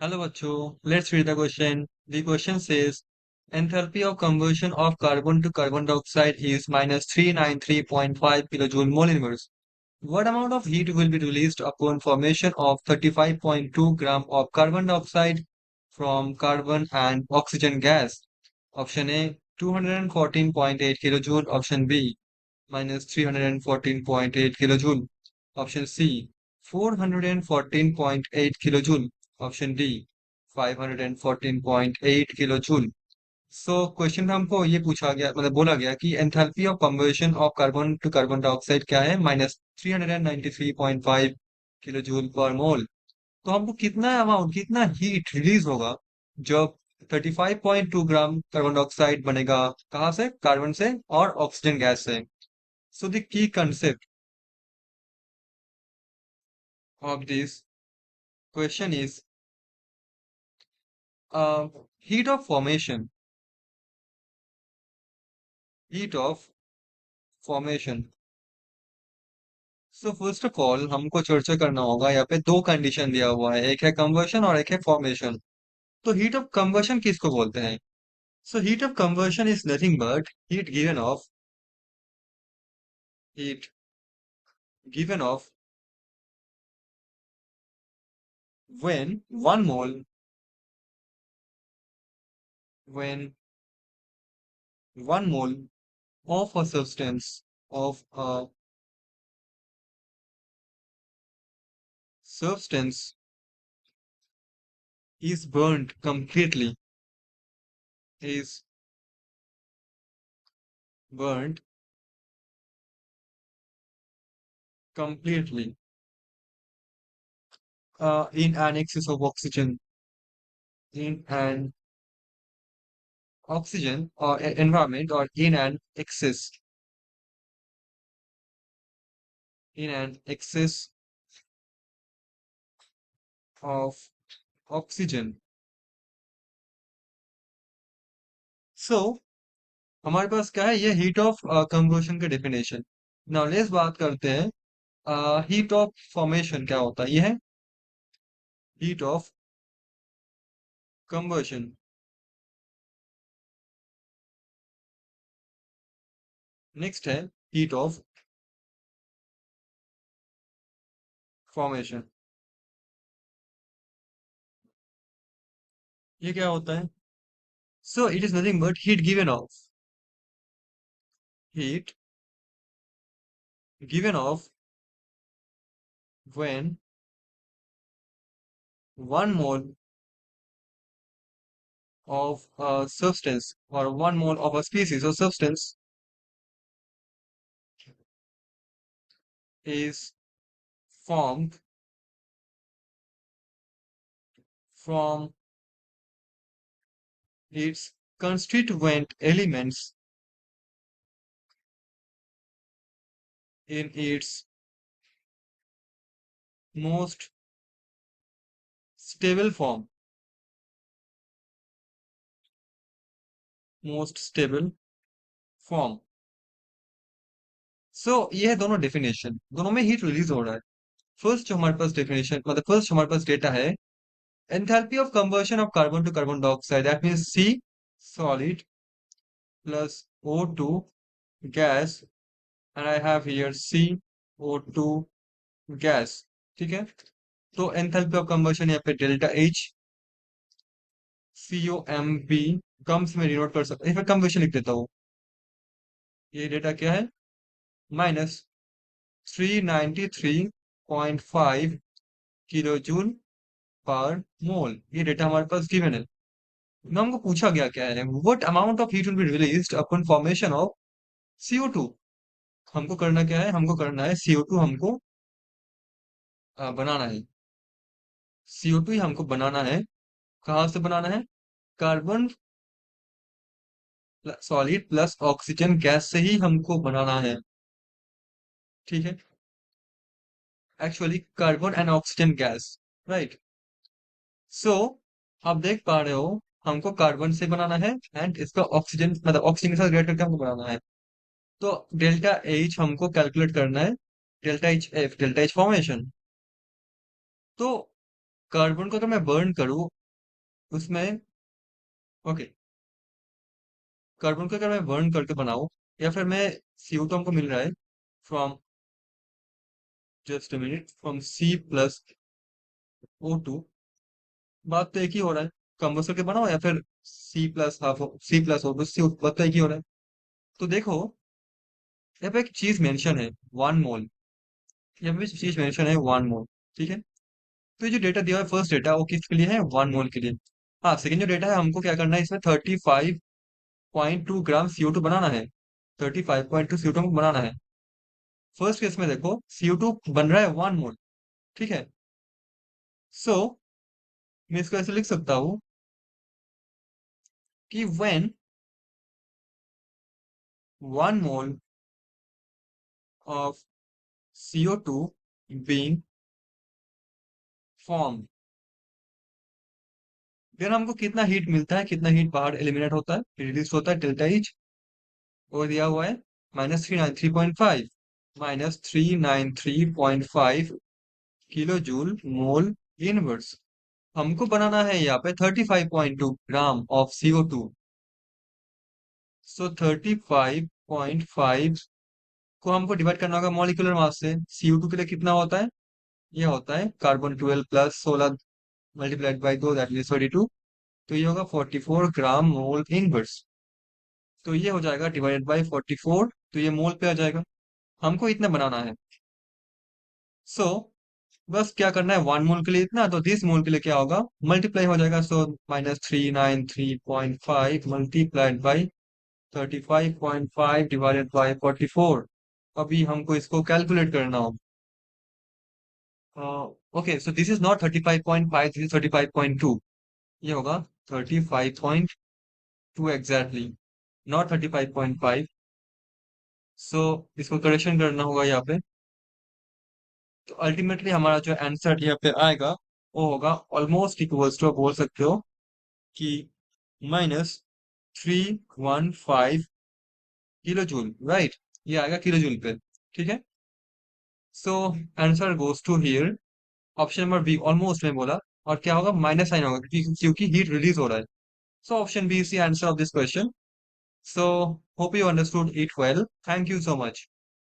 Hello, bachcho. Let's read the question. The question says, enthalpy of conversion of carbon to carbon dioxide is minus 393.5 kilojoule mole inverse. What amount of heat will be released upon formation of 35.2 gram of carbon dioxide from carbon and oxygen gas? Option A, 214.8 kilojoule. Option B, minus 314.8 kilojoule. Option C, 414.8 kilojoule. Option D, 514.8 kilojoule. So question में हमको ये पूछा गया, मतलब बोला गया कि enthalpy of conversion of carbon to carbon dioxide क्या है, माइनस 393.5 किलो जूल पर मोल। तो हमको कितना अमाउंट, कितना हीट रिलीज होगा जब 35.2 ग्राम कार्बन डाइऑक्साइड बनेगा, कहाँ से, कार्बन से और ऑक्सीजन गैस से। So the key concept of this question is heat of formation, heat of formation. So first of all हमको चर्चा करना होगा, यहाँ पे दो कंडीशन दिया हुआ है, एक है कन्वर्शन और एक है फॉर्मेशन। तो हीट ऑफ कन्वर्शन किसको बोलते हैं? So heat of conversion is nothing but heat given of when one mole when one mole of a substance is burned completely, is burned completely in an excess of oxygen, in an oxygen or environment, or in an excess of oxygen. So हमारे पास क्या है, ये heat of combustion का definition. Now let's बात करते हैं heat of formation क्या होता है। ये है हीट ऑफ कंबशन। नेक्स्ट है हीट ऑफ फॉर्मेशन। ये क्या होता है? So it is nothing but heat given of when one mole of a substance or one mole of a species or substance is formed from its constituent elements in its most stable form, most stable form। सो ये है दोनों definition, दोनों में heat release हो रहा है। First जो हमारे पास डेफिनेशन, मतलब फर्स्ट हमारे पास डेटा है, enthalpy of combustion of carbon to carbon dioxide, that means C solid plus O2 gas, and I have here CO2 gas. ठीक है, तो एंथैल्पी ऑफ कंबशन यहाँ पे डेल्टा H COMB कम्स में डिनोट कर सकते हैं, फिर कंबशन लिख देता हूँ। ये डेटा क्या है? माइनस 393.5 किलो जूल पर मोल। ये डेटा हमारे पास गिवन है। ना हमको पूछा गया क्या है, what amount of heat will be released upon formation of CO2। हमको करना क्या है, हमको करना है CO2 हमको बनाना है। CO2 ही हमको बनाना है। कहाँ से बनाना है? Carbon solid plus oxygen gas से ही हमको बनाना है। ठीक है, actually carbon and oxygen gas, right. So आप देख पा रहे हो, हमको कार्बन से बनाना है एंड इसका ऑक्सीजन, मतलब ऑक्सीजन के साथ रिएक्ट करके हमको बनाना है। तो डेल्टा H हमको कैलकुलेट करना है, डेल्टा H फॉर्मेशन। तो कार्बन को अगर मैं बर्न करूँ उसमें, ओके, कार्बन को अगर मैं बर्न करके बनाऊं, या फिर मैं CO2 हमको मिल रहा है from, just a minute, from C+O2, बात तो एक ही हो रहा है, कंबस्ट करके बनाओ या फिर C+O2, बात तो एक ही हो रहा है। तो देखो, यहाँ पे एक चीज मेंशन है, 1 मोल। यहाँ पे चीज मेंशन है 1 मोल, ठीक है। तो ये जो डेटा दिया है, फर्स्ट डेटा वो किसके लिए है, 1 मोल के लिए। हाँ, सेकंड जो डेटा है, हमको क्या करना है, इसमें 35.2 ग्राम CO2 बनाना है। 35.2 CO2 हमको बनाना है। फर्स्ट केस में देखो, CO2 बन रहा है 1 मोल, ठीक है। सो मैं इसको ऐसे लिख सकता हूँ कि when 1 mole of CO2 being formed, then हमको कितना हीट मिलता है, कितना हीट बाहर एलिमिनेट होता है, रिलीज होता है, डेल्टा एच, वो दिया हुआ है -393.5, -393.5 किलो जूल मोल इनवर्स। हमको बनाना है यहाँ पे 35.2 ग्राम ऑफ CO2। सो 35.5 को हमको डिवाइड करना होगा मॉलिक्यूलर मास से। CO2 के लिए कितना होता है, ये होता है carbon 12 + 16 multiplied by 2, that means 32। तो ये होगा 44 ग्राम मोल इनवर्स। तो ये हो जाएगा डिवाइडेड बाई 44, तो ये मोल पे आ जाएगा। हमको इतना बनाना है। सो बस क्या करना है, 1 मोल के लिए इतना, तो दिस मोल के लिए क्या होगा, मल्टीप्लाई हो जाएगा। सो -393.5 मल्टीप्लाइड बाई 35.5 डिवाइडेड बाई 44। अभी हमको इसको कैलकुलेट करना हो। Okay, so this is not 35.5, this is 35.2। ये होगा 35.2 एग्जैक्टली, नॉट 35.5। सो इसको करेक्शन करना होगा यहाँ पे। तो अल्टीमेटली हमारा जो आंसर यहाँ पे आएगा, वो होगा ऑलमोस्ट इक्वल्स टू, बोल सकते हो कि -315 किलो जूल, राइट। ये आएगा किलो जूल पे, ठीक है। So answer goes to here, option number B, almost में बोला। और क्या होगा, माइनस साइन होगा, क्योंकि हीट रिलीज हो रहा है। So option B is the answer of this question. So hope you understood it well, thank you so much.